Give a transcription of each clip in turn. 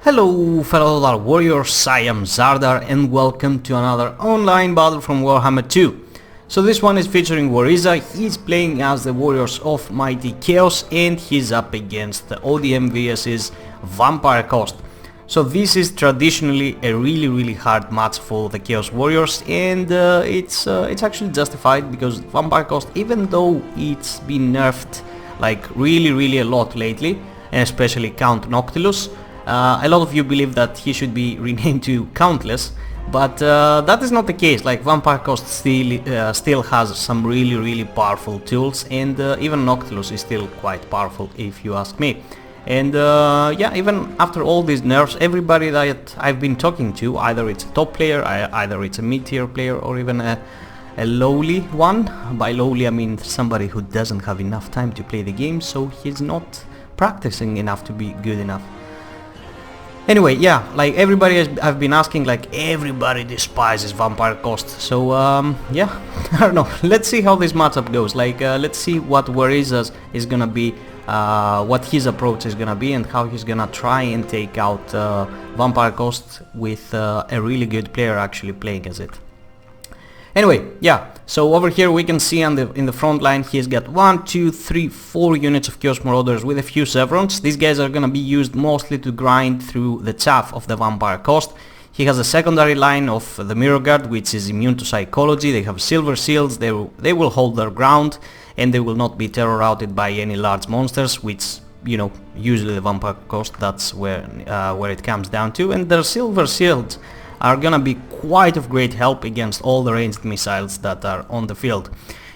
Hello fellow Dark Warriors, I am Zardar and welcome to another online battle from Warhammer 2. So this one is featuring Weresha. He's playing as the Warriors of Mighty Chaos and he's up against the ODM Viash's Vampire Coast. So this is traditionally a really hard match for the Chaos Warriors, and it's actually justified because Vampire Coast, even though it's been nerfed like really a lot lately, and especially Count Noctilus, a lot of you believe that he should be renamed to Countless, but that is not the case. Like Vampire Coast still has some really powerful tools, and even Noctilus is still quite powerful if you ask me. And yeah, even after all these nerfs, everybody that I've been talking to, either it's a top player, either it's a mid-tier player, or even a lowly one. By lowly I mean somebody who doesn't have enough time to play the game, so he's not practicing enough to be good enough. Anyway, yeah, like I've been asking, like everybody despises Vampire Coast, so yeah, I don't know, let's see how this matchup goes. Like let's see what Weresha's is gonna be, what his approach is gonna be, and how he's gonna try and take out Vampire Coast with a really good player actually playing as it. Anyway, yeah, so over here we can see in the front line he's got 1, 2, 3, 4 units of Chaos Marauders with a few Severons. These guys are gonna be used mostly to grind through the chaff of the Vampire Coast. He has a secondary line of the Mirror Guard, which is immune to psychology. They have silver seals, they will hold their ground, and they will not be terror routed by any large monsters, which, you know, usually the Vampire Coast, that's where it comes down to. And their silver shields are gonna be quite of great help against all the ranged missiles that are on the field.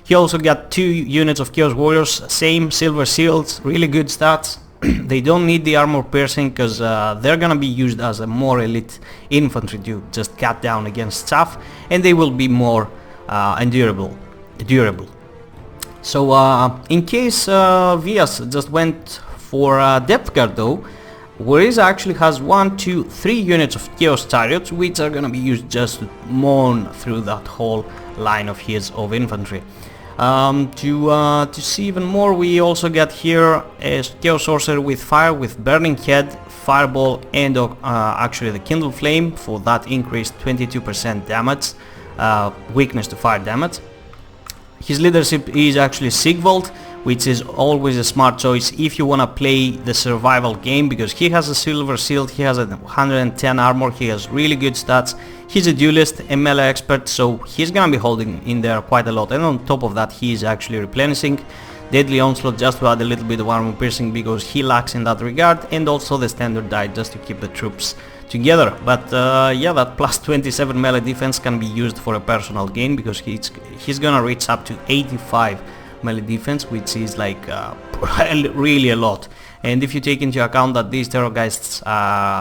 He also got 2 units of Chaos Warriors, same silver shields, really good stats. They don't need the armor piercing because they're gonna be used as a more elite infantry to just cut down against chaff, and they will be more durable. So in case Viash just went for depth guard though, Weresha actually has 1, 2, 3 units of Chaos Chariots, which are gonna be used just to mourn through that whole line of his of infantry. To see even more, we also got here a Chaos Sorcerer with fire, with Burning Head, Fireball, and actually the Kindle Flame for that increased 22% damage, weakness to fire damage. His leadership is actually Sigvald, which is always a smart choice if you wanna play the survival game, because he has a silver shield, he has a 110 armor, he has really good stats, he's a duelist, a melee expert, so he's gonna be holding in there quite a lot, and on top of that he is actually replenishing Deadly Onslaught just to add a little bit of armor piercing because he lacks in that regard, and also the standard die just to keep the troops together. But yeah, that plus 27 melee defense can be used for a personal gain because he's gonna reach up to 85 melee defense, which is like really a lot. And if you take into account that these terrorgeists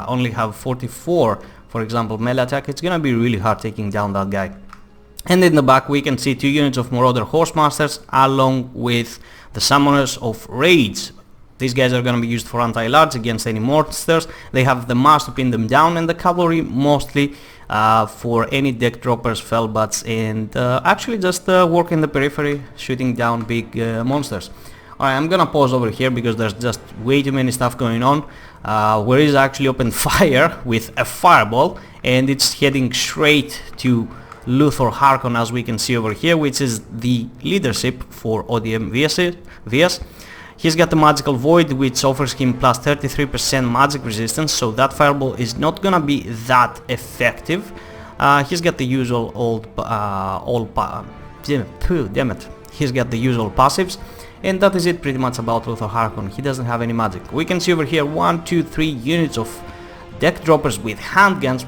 only have 44, for example, melee attack, it's gonna be really hard taking down that guy. And in the back we can see 2 units of Marauder Horsemasters along with the Summoners of Rage. These guys are gonna be used for anti-large against any monsters. They have the mass to pin them down, and the cavalry mostly for any deck droppers, fellbats, and actually just work in the periphery, shooting down big monsters. Alright, I'm gonna pause over here because there's just way too many stuff going on. Weresha actually opened fire with a fireball, and it's heading straight to Luthor Harkon, as we can see over here, which is the leadership for ODM Viash. He's got the Magical Void, which offers him plus 33% magic resistance, so that fireball is not gonna be that effective. He's got the usual He's got the usual passives, and that is it pretty much about Luthor Harkon. He doesn't have any magic. We can see over here 1, 2, 3 units of deck droppers with handguns,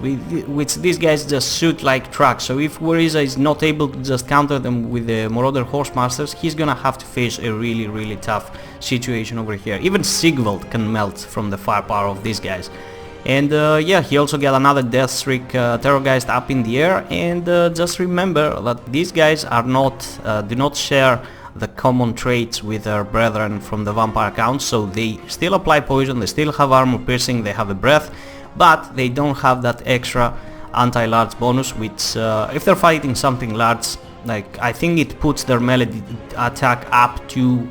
which these guys just shoot like trucks. So if Weresha is not able to just counter them with the Marauder Horsemasters, he's gonna have to face a really tough situation over here. Even Sigvald can melt from the firepower of these guys. And yeah, he also got another Death Streak Terrorgeist up in the air, and just remember that these guys are not do not share the common traits with their brethren from the Vampire Count, so they still apply poison, they still have armor piercing, they have a breath, but they don't have that extra anti-large bonus, which if they're fighting something large, like I think it puts their melee attack up to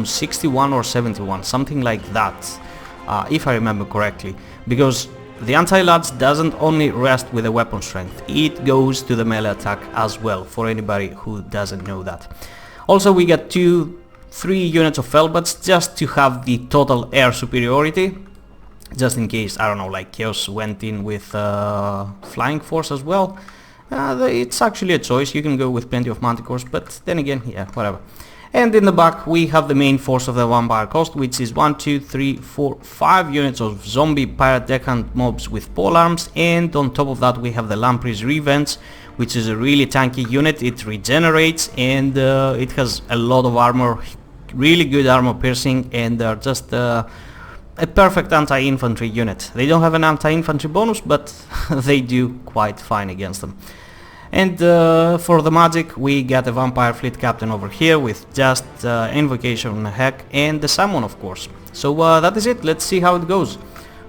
61 or 71, something like that, if I remember correctly, because the anti-lance doesn't only rest with the weapon strength, it goes to the melee attack as well, for anybody who doesn't know that. Also we get 3 units of Felbats just to have the total air superiority, just in case, I don't know, like Chaos went in with flying force as well. It's actually a choice, you can go with plenty of manticores, but then again, yeah, whatever. And in the back we have the main force of the Vampire Coast, which is 1, 2, 3, 4, 5 units of zombie pirate deckhand mobs with polearms, and on top of that we have the Lamprey's Revenge, which is a really tanky unit. It regenerates and it has a lot of armor, really good armor piercing, and they're just a perfect anti-infantry unit. They don't have an anti-infantry bonus, but they do quite fine against them. And for the magic we get a Vampire Fleet Captain over here with just Invocation Heck and the Summon, of course. So that is it, let's see how it goes.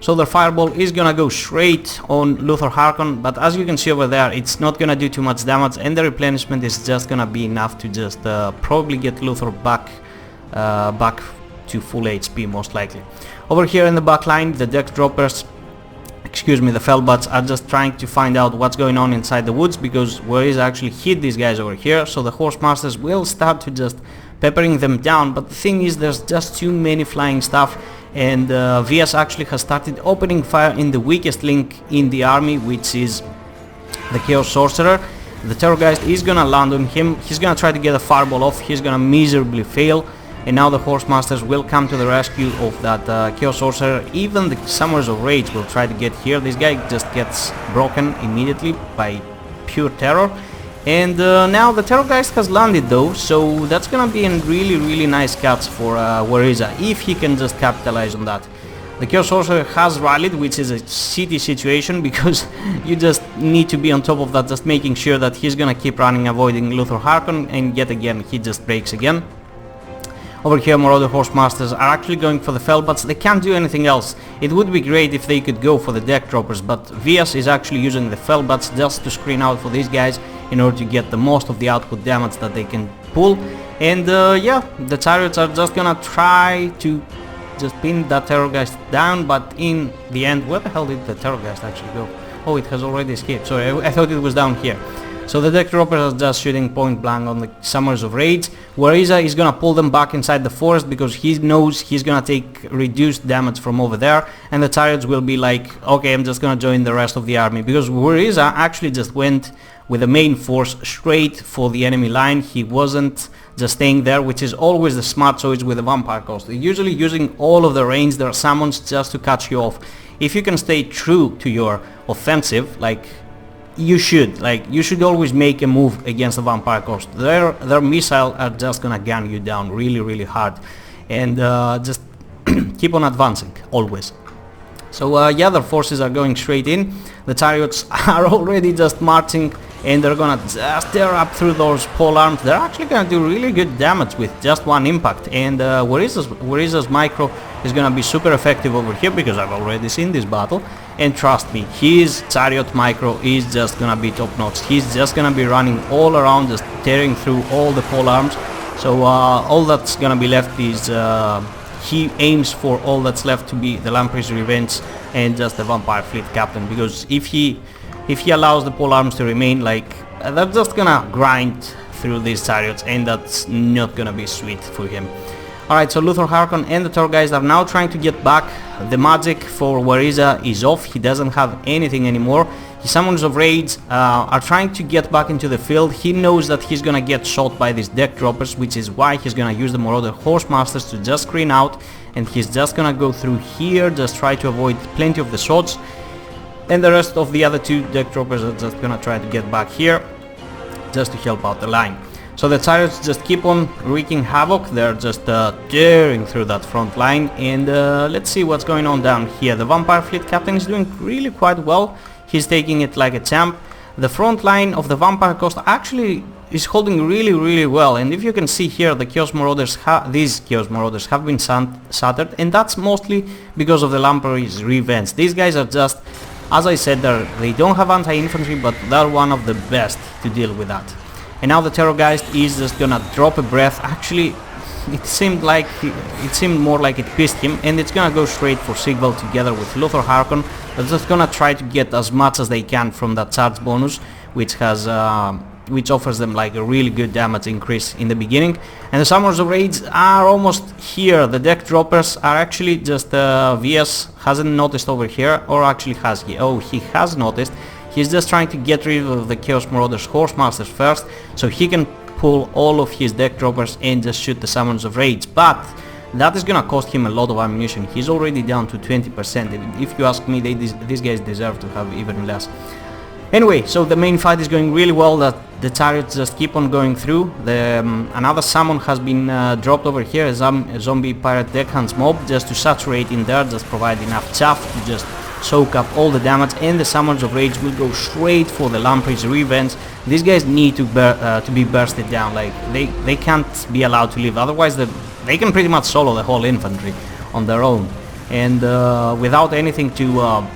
So the Fireball is gonna go straight on Luthor Harkon, but as you can see over there, it's not gonna do too much damage, and the replenishment is just gonna be enough to just probably get Luthor back to full HP most likely. Over here in the back line, the deck droppers, excuse me, the Felbats are just trying to find out what's going on inside the woods, because Weresha actually hit these guys over here, so the Horse Masters will start to just peppering them down. But the thing is, there's just too many flying stuff, and Viash actually has started opening fire in the weakest link in the army, which is the Chaos Sorcerer. The Terrorgeist is gonna land on him, he's gonna try to get a fireball off, he's gonna miserably fail. And now the Horse Masters will come to the rescue of that Chaos Sorcerer. Even the Summers of Rage will try to get here. This guy just gets broken immediately by pure terror. And now the Terrorgeist has landed though, so that's gonna be a really nice catch for Weresha, if he can just capitalize on that. The Chaos Sorcerer has rallied, which is a shitty situation, because you just need to be on top of that, just making sure that he's gonna keep running, avoiding Luthor Harkon, and yet again he just breaks again. Over here Marauder Horse Masters are actually going for the Felbats. They can't do anything else. It would be great if they could go for the deck droppers, but Viash is actually using the Felbats just to screen out for these guys in order to get the most of the output damage that they can pull. And yeah, the Chariots are just gonna try to just pin that Terrorgeist down, but in the end, where the hell did the Terrorgeist actually go? Oh, it has already escaped. Sorry, I thought it was down here. So the deck droppers are just shooting point blank on the Summers of Rage. Weresha is gonna pull them back inside the forest, because he knows he's gonna take reduced damage from over there, and the Chariots will be like, okay, I'm just gonna join the rest of the army, because Weresha actually just went with the main force straight for the enemy line. He wasn't just staying there, which is always the smart choice with the Vampire Coast. They're usually using all of the range, their summons, just to catch you off. If you can stay true to your offensive, like you should always make a move against the Vampire Coast. Their missiles are just gonna gun you down really hard, and just keep on advancing always. So yeah, their forces are going straight in. The Chariots are already just marching, and they're gonna just tear up through those polearms. They're actually gonna do really good damage with just one impact, and Weresha's micro is gonna be super effective over here, because I've already seen this battle, and trust me, his Chariot micro is just gonna be top notch. He's just gonna be running all around, just tearing through all the polearms. So all that's gonna be left is he aims for all that's left to be the Lamprey's Revenge and just the Vampire Fleet Captain, because if he allows the polearms to remain, like, they're just gonna grind through these Chariots, and that's not gonna be sweet for him. Alright, so Luthor Harkon and the Terrorgeist are now trying to get back. The magic for Weresha is off, he doesn't have anything anymore. His Summons of Rage are trying to get back into the field. He knows that he's gonna get shot by these deck droppers, which is why he's gonna use the Marauder Horse Masters to just screen out, and he's just gonna go through here, just try to avoid plenty of the shots. And the rest of the other two deck droppers are just gonna try to get back here, just to help out the line. So the Chariots just keep on wreaking havoc. They're just tearing through that front line, and let's see what's going on down here. The Vampire Fleet Captain is doing really quite well. He's taking it like a champ. The front line of the Vampire Coast actually is holding really well, and if you can see here, the Chaos Marauders these Chaos Marauders have been shattered, and that's mostly because of the Lamprey's Revenge. These guys are just, as I said, they don't have anti-infantry, but they're one of the best to deal with that. And now the Terrorgeist is just gonna drop a breath. Actually, it seemed more like it pissed him, and it's gonna go straight for Sigvald together with Lothar Harkon. They're just gonna try to get as much as they can from that charge bonus, which has which offers them like a really good damage increase in the beginning. And the Summons of Rage are almost here. The deck droppers are actually just Viash hasn't noticed over here, or actually has he? Oh, he has noticed. He's just trying to get rid of the Chaos Marauders Horsemasters first, so he can pull all of his deck droppers and just shoot the Summons of Rage. But that is gonna cost him a lot of ammunition. He's already down to 20%. If you ask me, these guys deserve to have even less. Anyway, so the main fight is going really well, that the chariots just keep on going through. Another summon has been dropped over here, a zombie pirate deckhands mob, just to saturate in there, just provide enough chaff to just soak up all the damage, and the Summons of Rage will go straight for the Lamprey's Revenge. These guys need to be bursted down, like they can't be allowed to live, otherwise they can pretty much solo the whole infantry on their own, and without anything to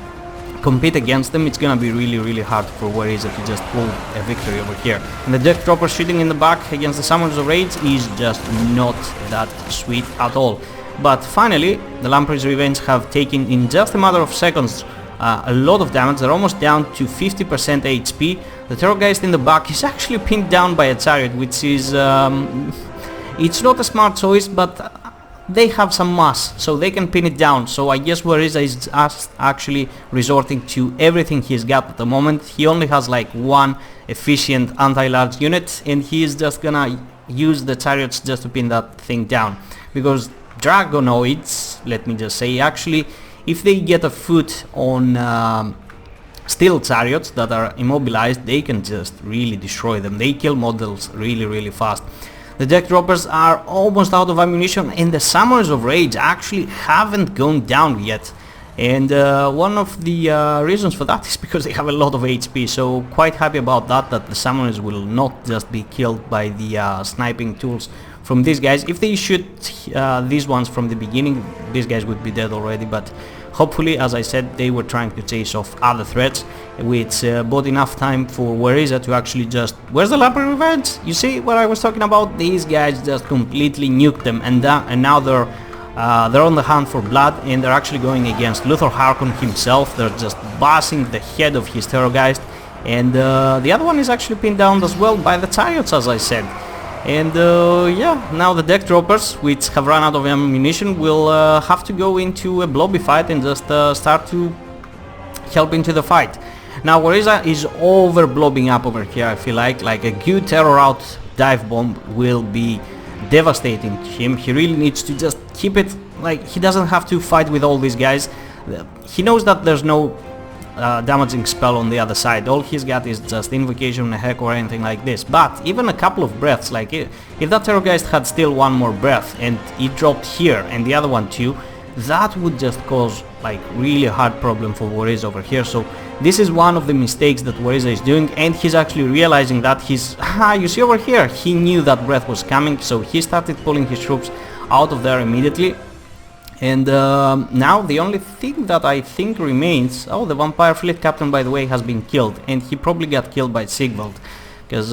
compete against them, it's gonna be really hard for Weresha to just pull a victory over here. And the deck dropper shooting in the back against the Summons of Rage is just not that sweet at all. But finally, the Lamprey's Revenge have taken, in just a matter of seconds, a lot of damage. They're almost down to 50% HP. The Terrorgeist in the back is actually pinned down by a chariot, which is it's not a smart choice, but they have some mass, so they can pin it down. So I guess Weresha is actually resorting to everything he's got at the moment. He only has like one efficient anti-large unit, and he is just gonna use the chariots just to pin that thing down. Because Dragonoids, let me just say, actually, if they get a foot on steel chariots that are immobilized, they can just really destroy them. They kill models really fast. The deck droppers are almost out of ammunition, and the Summons of Rage actually haven't gone down yet. And one of the reasons for that is because they have a lot of HP, so quite happy about that the Summoners will not just be killed by the sniping tools from these guys. If they shoot these ones from the beginning, these guys would be dead already, but hopefully, as I said, they were trying to chase off other threats, which bought enough time for Weresha to actually just... Where's the Lamprey Revenge? You see what I was talking about? These guys just completely nuked them, and now they're on the hunt for blood, and they're actually going against Lothar Harkon himself. They're just bashing the head of his Terrorgeist, and the other one is actually pinned down as well by the chariots, as I said. And yeah, now the deck droppers, which have run out of ammunition, will have to go into a blobby fight and just start to help into the fight. Now Weresha is over blobbing up over here. I feel like a good terror out dive bomb will be devastating to him. He really needs to just keep it, like, he doesn't have to fight with all these guys. He knows that there's no damaging spell on the other side. All he's got is just invocation, a heck, or anything like this. But even a couple of breaths, like if that Terrorgeist had still one more breath and it dropped here and the other one too, that would just cause like really hard problem for Weresha over here. So this is one of the mistakes that Weresha is doing, and he's actually realizing that he's you see over here, he knew that breath was coming, so he started pulling his troops out of there immediately. And now the only thing that I think remains... Oh, the Vampire Fleet Captain, by the way, has been killed, and he probably got killed by Sigvald, because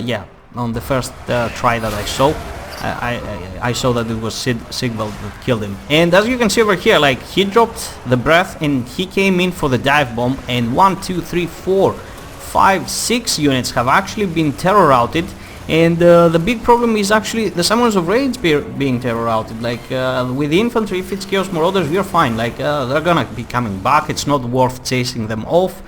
yeah, on the first try that I saw, I saw that it was Sigvald that killed him. And as you can see over here, like, he dropped the breath and he came in for the dive bomb, and 1, 2, 3, 4, 5, 6 units have actually been terror routed. And the big problem is actually the Summons of Rage being terror routed. Like with the infantry, if it's Chaos Marauders, we're fine. Like they're gonna be coming back. It's not worth chasing them off.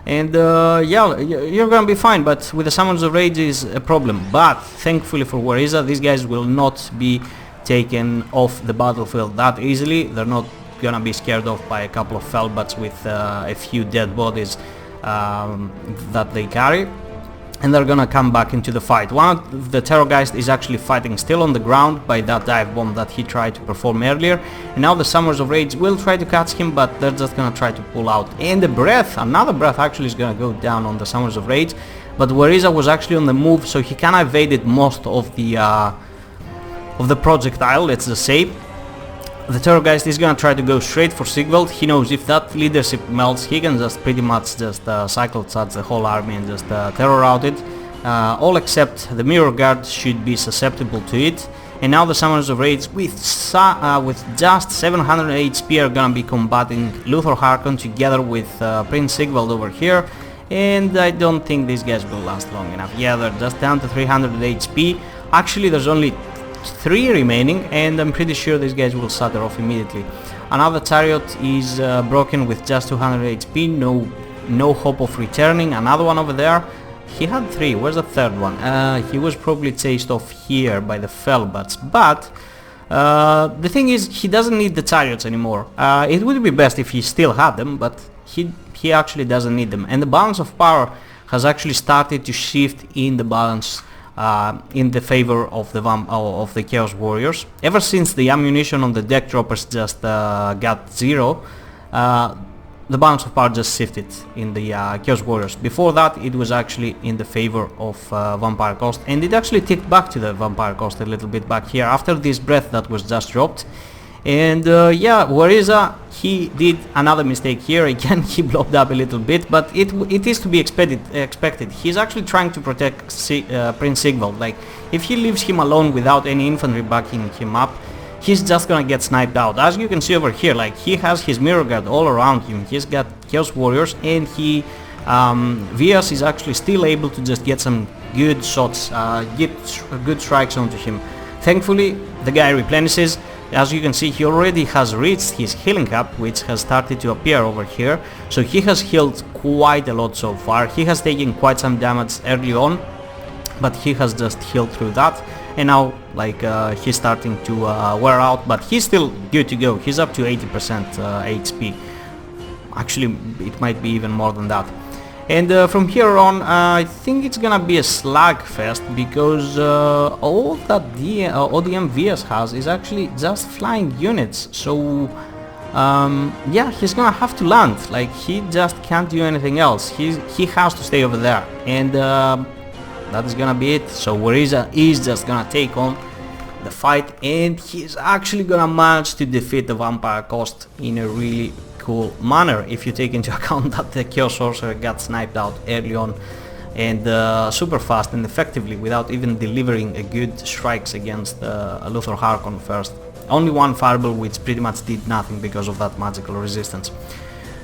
And yeah, you're gonna be fine. But with the Summons of Rage is a problem. But thankfully for Weresha, these guys will not be taken off the battlefield that easily. They're not gonna be scared off by a couple of Felbats with a few dead bodies that they carry. And they're gonna come back into the fight. One of the Terrorgeist is actually fighting still on the ground by that dive bomb that he tried to perform earlier. And now the Summons of Rage will try to catch him, but they're just gonna try to pull out. And the breath, another breath actually is gonna go down on the Summons of Rage. But Weresha was actually on the move, so he kinda evaded most of the projectile, let's just say. The Terrorgeist is gonna try to go straight for Sigvald. He knows if that leadership melts, he can just pretty much just cycle charge the whole army and just terror route it. All except the Mirror Guard should be susceptible to it. and now the Summoners of Rage with just 700 HP are gonna be combating Luthor Harkon together with Prince Sigvald over here, and I don't think these guys will last long enough. Yeah, they're just down to 300 HP. Actually, there's only 3 remaining, and I'm pretty sure these guys will shatter off immediately. Another chariot is broken with just 200 HP, no hope of returning. Another one over there, he had 3, where's the third one? He was probably chased off here by the Fellbats, but the thing is, he doesn't need the chariots anymore. It would be best if he still had them, but he actually doesn't need them, and the balance of power has actually started to shift in the balance in the favor of the Chaos Warriors. Ever since the ammunition on the deck droppers just got 0, the balance of power just shifted in the Chaos Warriors. Before that, it was actually in the favor of Vampire Coast, and it actually ticked back to the Vampire Coast a little bit back here after this breath that was just dropped. And yeah, Weresha, he did another mistake here. Again, he blocked up a little bit, but it is to be expected. He's actually trying to protect Prince Sigvald. Like, if he leaves him alone without any infantry backing him up, he's just gonna get sniped out. As you can see over here, like, he has his mirror guard all around him. He's got Chaos Warriors, and Viash is actually still able to just get some good shots, get good strikes onto him. Thankfully, the guy replenishes. As you can see, he already has reached his healing cap, which has started to appear over here. So he has healed quite a lot so far. He has taken quite some damage early on, but he has just healed through that. And now, like, he's starting to wear out, but he's still good to go. He's up to 80% HP. Actually, it might be even more than that. And from here on, I think it's gonna be a slugfest, because all that the ODM Viash has is actually just flying units. So yeah, he's gonna have to land. Like, he just can't do anything else. He has to stay over there, and that is gonna be it. So Weresha is just gonna take on the fight, and he's actually gonna manage to defeat the Vampire Coast in a really cool manner, if you take into account that the Chaos Sorcerer got sniped out early on, and super fast and effectively, without even delivering a good strikes against Luthor Harkon first. Only one fireball, which pretty much did nothing because of that magical resistance.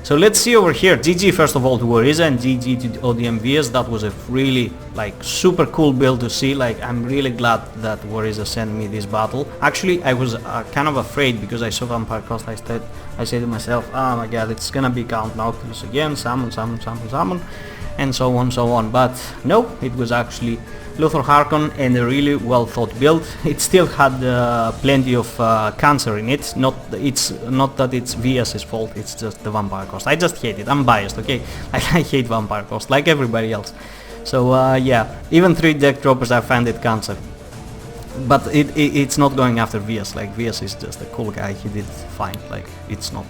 So let's see over here. GG first of all to Weresha, and GG to ODM Viash. That was a really, like, super cool build to see. Like, I'm really glad that Weresha sent me this battle. Actually, I was kind of afraid, because I saw Vampire Coast. I said to myself, oh my god, it's gonna be Count Nautilus again, summon, and so on. But no, it was actually Luthor Harkon, and a really well thought build. It still had plenty of cancer in it. It's not that it's Viash's fault, it's just the Vampire Coast. I just hate it. I'm biased, okay? I hate Vampire Coast like everybody else. So yeah, even 3 deck droppers, I find it cancer. But it's not going after Viash. Like, Viash is just a cool guy. He did fine. Like, it's not.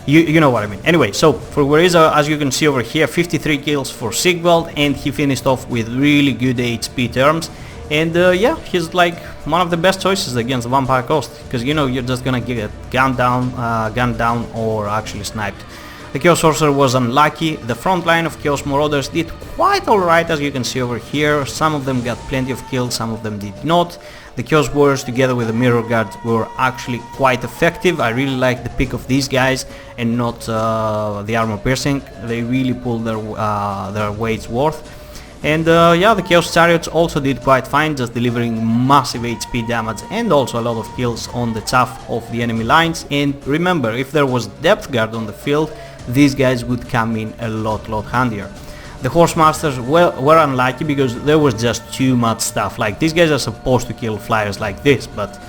You know what I mean. Anyway, so for Weresha, as you can see over here, 53 kills for Sigvald, and he finished off with really good HP terms. And yeah, he's like one of the best choices against the Vampire Coast, because, you know, you're just gonna get gunned down or actually sniped. The Chaos Sorcerer was unlucky. The front line of Chaos Marauders did quite alright, as you can see over here. Some of them got plenty of kills, some of them did not. The Chaos Warriors together with the Mirror Guard were actually quite effective. I really like the pick of these guys, and not the Armor Piercing. They really pulled their weight's worth. And yeah, the Chaos Chariots also did quite fine, just delivering massive HP damage and also a lot of kills on the chaff of the enemy lines. And remember, if there was Depth Guard on the field, these guys would come in a lot handier. The Horse Masters were unlucky, because there was just too much stuff. Like, these guys are supposed to kill flyers like this, but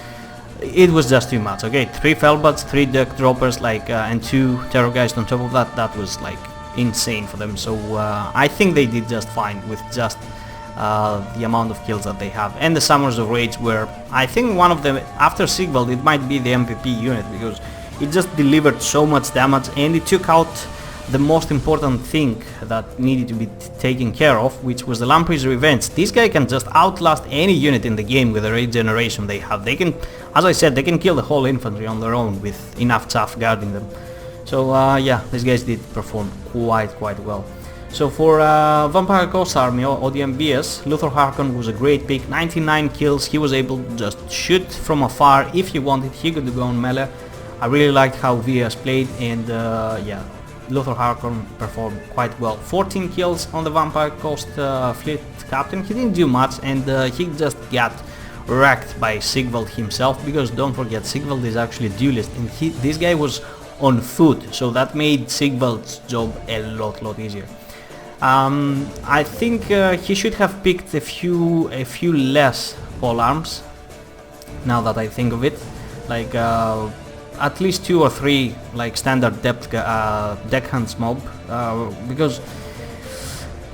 it was just too much. Okay, 3 Fellbats, 3 Deck Droppers, like, and 2 Terrorgeist on top of that. That was like insane for them. So I think they did just fine with just the amount of kills that they have. And the Summoners of Rage were, I think, one of them, after Sigvald, it might be the MVP unit, because it just delivered so much damage, and it took out the most important thing that needed to be taken care of, which was the Lamprey's Revenge. This guy can just outlast any unit in the game with the regeneration they have. They can, as I said, they can kill the whole infantry on their own with enough chaff guarding them. So yeah, these guys did perform quite well. So for Vampire Coast Army or ODM Viash, Luthor Harkon was a great pick. 99 kills, he was able to just shoot from afar. If he wanted, he could go on melee. I really liked how Viash played, and yeah, Luthor Harkon performed quite well. 14 kills on the Vampire Coast fleet captain. He didn't do much, and he just got wrecked by Sigvald himself, because don't forget, Sigvald is actually a duelist, and this guy was on foot, so that made Sigvald's job a lot easier. I think he should have picked a few less pole arms, now that I think of it, like at least 2 or 3 like standard deckhands mob, because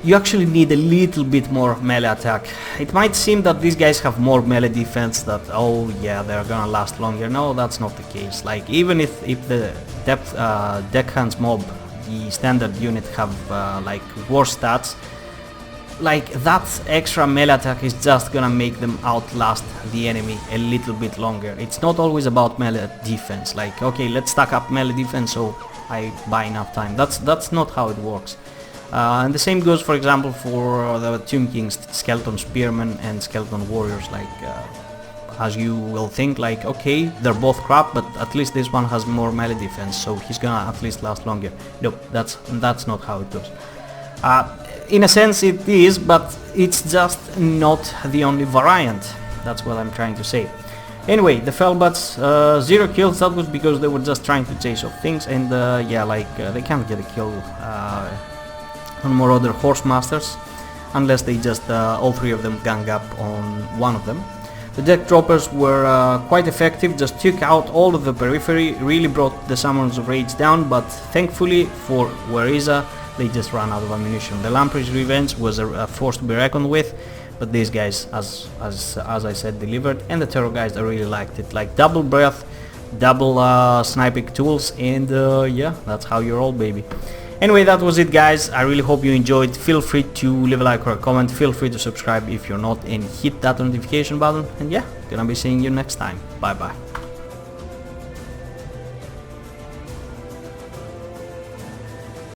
you actually need a little bit more melee attack. It might seem that these guys have more melee defense, that oh yeah, they're gonna last longer. No, that's not the case. Like even if the deckhands mob, the standard unit, have like worse stats, like that extra melee attack is just gonna make them outlast the enemy a little bit longer. It's not always about melee defense, like okay, let's stack up melee defense so I buy enough time. That's not how it works. And the same goes, for example, for the Tomb Kings, Skeleton Spearmen and Skeleton Warriors. Like as you will think, like okay, they're both crap, but at least this one has more melee defense, so he's gonna at least last longer. Nope, that's not how it goes. In a sense it is, but it's just not the only variant. That's what I'm trying to say. Anyway, the Fellbats, 0 kills. That was because they were just trying to chase off things, and yeah, like they can't get a kill on more other Horse Masters unless they just all 3 of them gang up on one of them. The deck droppers were quite effective, just took out all of the periphery, really brought the Summons of Rage down, but thankfully for Weresha, they just ran out of ammunition. The Lamprey's Revenge was a force to be reckoned with, but these guys, as I said, delivered, and the Terror guys, I really liked it. Like double breath, double sniping tools, and yeah, that's how you roll, baby. Anyway, that was it, guys. I really hope you enjoyed. Feel free to leave a like or a comment. Feel free to subscribe if you're not, and hit that notification button. And yeah, gonna be seeing you next time. Bye bye.